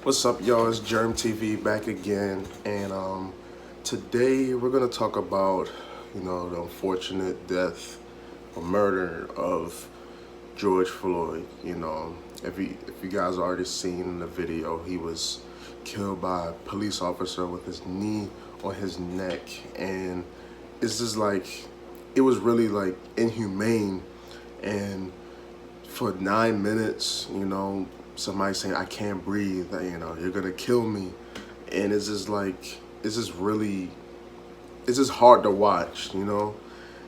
What's up, y'all? It's Germ TV back again, and today we're gonna talk about, the unfortunate death or murder of George Floyd. If you guys already seen in the video, he was killed by a police officer with his knee on his neck, and it's just like it was really like inhumane. And for 9 minutes, somebody saying, I can't breathe, you're gonna kill me. And it's just like, it's just hard to watch,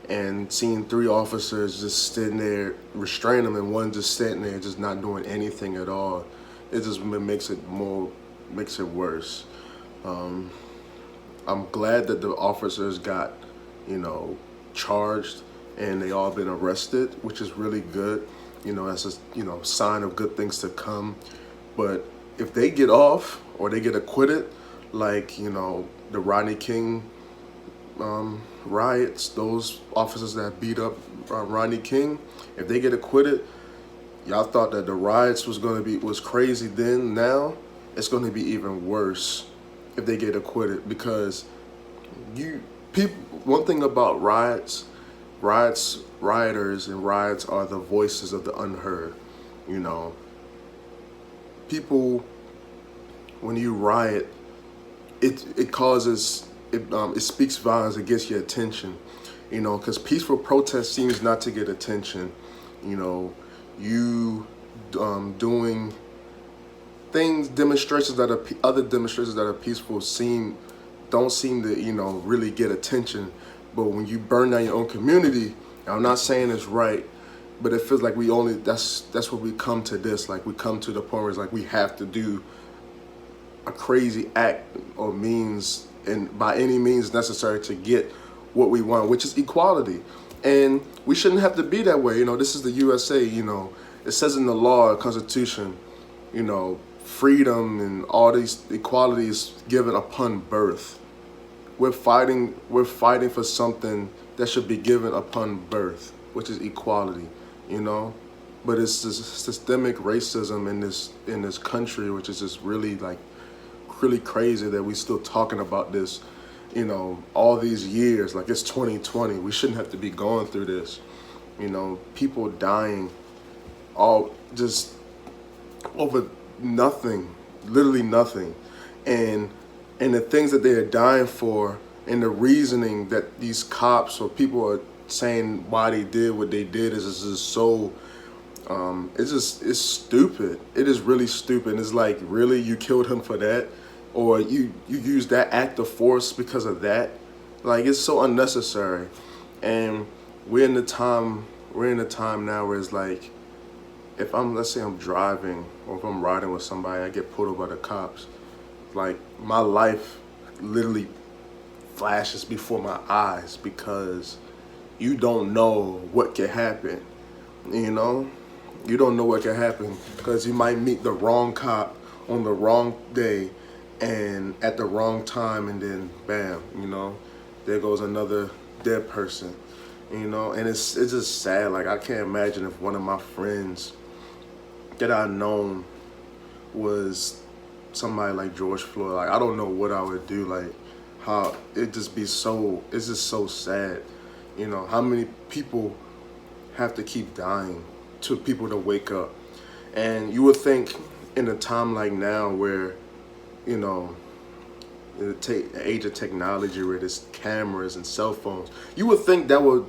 and seeing three officers just sitting there restraining him and one just sitting there just not doing anything at all. It just makes it worse. I'm glad that the officers got, charged and they all been arrested, which is really good. That's a sign of good things to come. But if they get off or they get acquitted, like the Rodney King riots, those officers that beat up Rodney King, if they get acquitted, y'all thought that the riots was crazy then. Now it's gonna be even worse if they get acquitted, because one thing about rioters and riots are the voices of the unheard. People, when you riot, it speaks violence, it gets your attention, because peaceful protest seems not to get attention. You doing demonstrations that are other demonstrations that are peaceful don't seem to really get attention. But when you burn down your own community, I'm not saying it's right, but it feels like that's what we come to this. Like, we come to the point where it's like we have to do a crazy act or means, and by any means necessary, to get what we want, which is equality. And we shouldn't have to be that way. This is the USA. It says in the law, Constitution, freedom and all these equalities given upon birth. We're fighting for something that should be given upon birth, which is equality, But it's this systemic racism in this country, which is just really crazy that we still talking about this, all these years. Like, it's 2020. We shouldn't have to be going through this. People dying all just over nothing, literally nothing. And the things that they are dying for, and the reasoning that these cops or people are saying why they did what they did is just so, it's stupid. It is really stupid. It's like, really, you killed him for that? Or you used that act of force because of that? Like, it's so unnecessary. And we're in the time now where it's like, let's say I'm driving, or if I'm riding with somebody, I get pulled over by the cops. Like, my life literally flashes before my eyes, because you don't know what can happen. You don't know what can happen, because you might meet the wrong cop on the wrong day and at the wrong time, and then bam, there goes another dead person. And it's just sad. Like, I can't imagine if one of my friends that I known was somebody like George Floyd. Like, I don't know what I would do. Like, how it's just so sad. How many people have to keep dying to people to wake up? And you would think in a time like now where, in the age of technology, where there's cameras and cell phones, you would think that would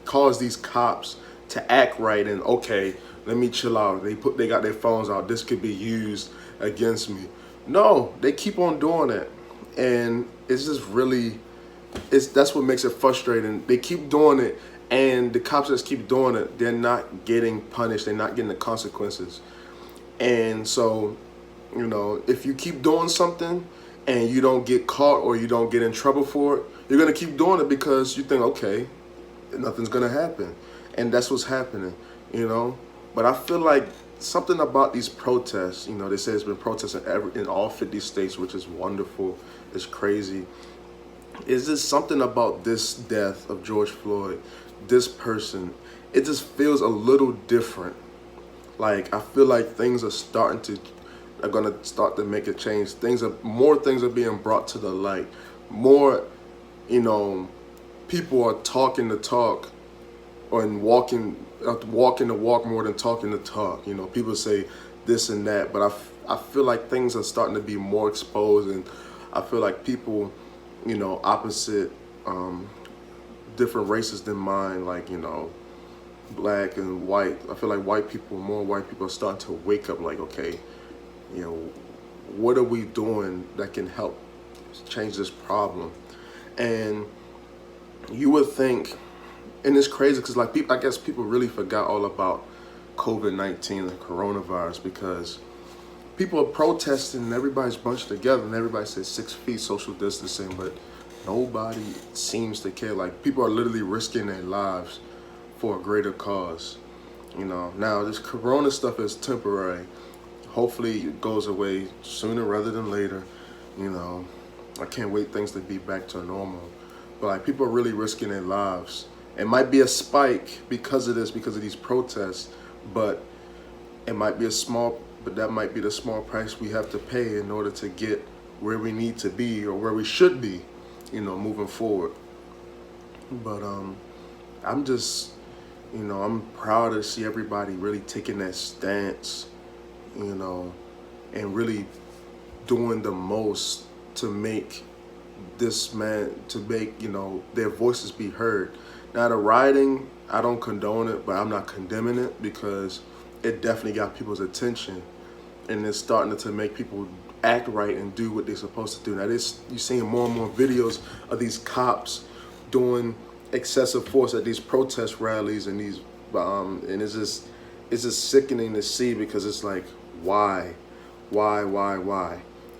cause these cops to act right and, okay, let me chill out. They got their phones out. This could be used against me. No, they keep on doing it. And it's just really, that's what makes it frustrating. They keep doing it, and the cops just keep doing it. They're not getting punished. They're not getting the consequences. And so, if you keep doing something and you don't get caught or you don't get in trouble for it, you're going to keep doing it because you think, okay, nothing's going to happen. And that's what's happening, But I feel like something about these protests, they say it's been protests in all 50 states, which is wonderful. It's crazy. Is there something about this death of George Floyd, this person? It just feels a little different. Like, I feel like things are starting to are gonna start to make a change. More things are being brought to the light. More, people are talking the talk and walking the walk more than talking the talk. People say this and that, but I feel like things are starting to be more exposed, and I feel like people, opposite, different races than mine, like, black and white. I feel like more white people are starting to wake up like, okay, what are we doing that can help change this problem? And you would think, and it's crazy because I guess people really forgot all about COVID-19 and coronavirus, because people are protesting and everybody's bunched together and everybody says 6 feet social distancing, but nobody seems to care. Like, people are literally risking their lives for a greater cause. Now this corona stuff is temporary. Hopefully it goes away sooner rather than later. I can't wait things to be back to normal. But people are really risking their lives. It might be a spike because of these protests, but that might be the small price we have to pay in order to get where we need to be, or where we should be, moving forward. But I'm just, I'm proud to see everybody really taking that stance, and really doing the most to make their voices be heard. Now, the rioting, I don't condone it, but I'm not condemning it, because it definitely got people's attention, and it's starting to make people act right and do what they're supposed to do. Now, you're seeing more and more videos of these cops doing excessive force at these protest rallies, and it's just sickening to see, because it's like, why?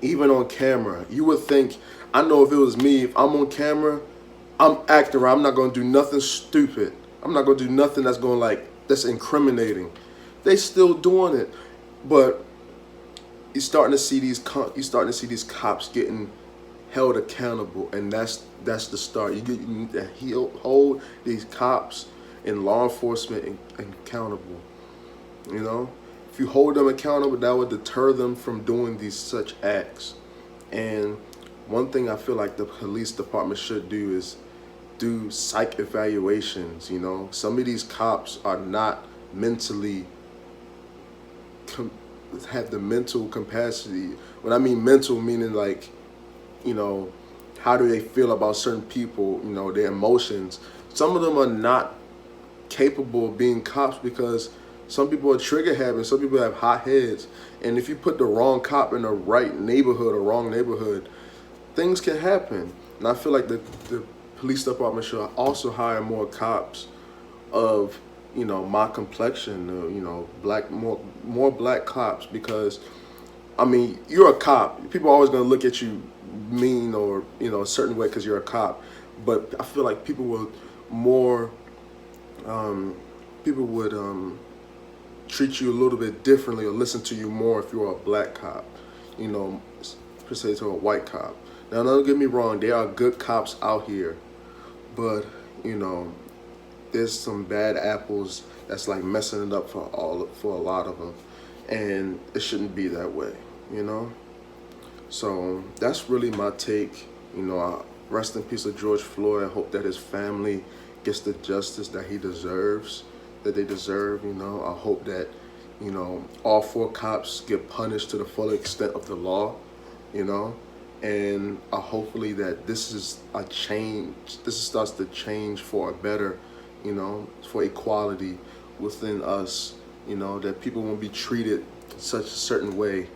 Even on camera, you would think, I know if it was me, if I'm on camera, I'm acting right. I'm not going to do nothing stupid. I'm not going to do nothing that's incriminating. They still doing it, but you're starting to see these cops getting held accountable, and that's the start. You need to hold these cops and law enforcement accountable. If you hold them accountable, that would deter them from doing these such acts. And one thing I feel like the police department should do is do psych evaluations. Some of these cops are not mentally have the mental capacity. When I mean mental, meaning how do they feel about certain people, their emotions. Some of them are not capable of being cops, because some people are trigger happy, some people have hot heads, and if you put the wrong cop in the right neighborhood or wrong neighborhood, things can happen. And I feel like the police department should also hire more cops of my complexion, black, more black cops, because you're a cop. People are always going to look at you mean, or a certain way because you're a cop. But I feel like people would treat you a little bit differently, or listen to you more if you're a black cop, per se, to a white cop. Now, don't get me wrong, there are good cops out here, but there's some bad apples that's messing it up for a lot of them, and it shouldn't be that way. So that's really my take. Rest in peace of George Floyd. I hope that his family gets the justice that they deserve. I hope that all 4 cops get punished to the full extent of the law. And hopefully that this is a change. This starts to change for a better, for equality within us. That people won't be treated such a certain way.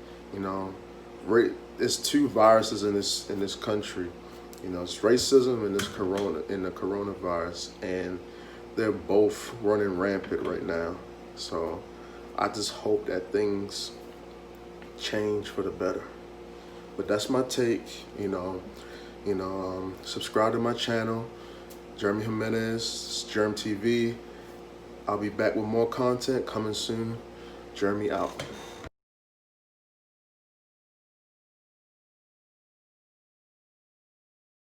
There's 2 viruses in this country. It's racism and the coronavirus, and they're both running rampant right now. So I just hope that things change for the better. But that's my take. Subscribe to my channel, Jeremy Jimenez, Germ TV. I'll be back with more content coming soon. Jeremy out.